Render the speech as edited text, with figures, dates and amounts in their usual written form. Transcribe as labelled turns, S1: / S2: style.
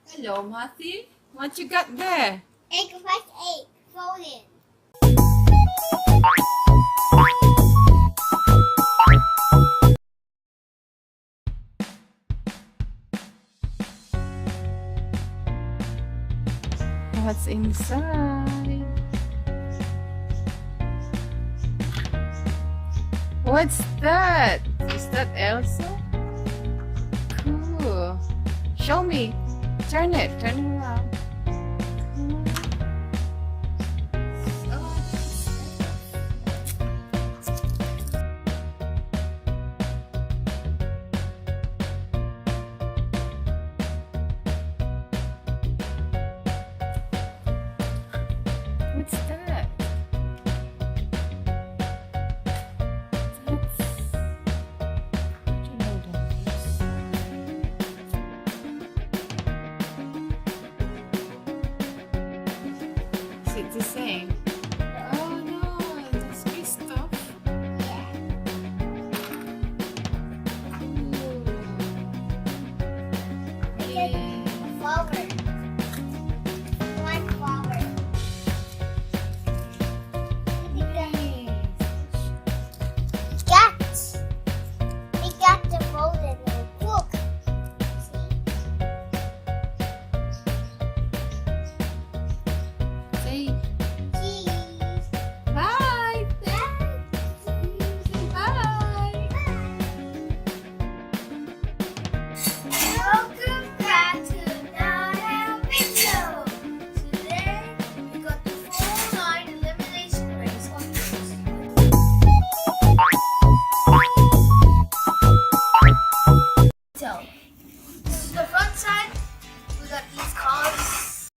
S1: Hello, Matthew. What you got there?
S2: Egg fresh egg folded.
S1: What's inside? What's that? Is that Elsa? Cool. Show me. Turn it. Turn it around. Cool. What's that? Is it the same? Oh no, that's good stuff.
S2: Yeah.
S1: Ooh.
S2: Flower.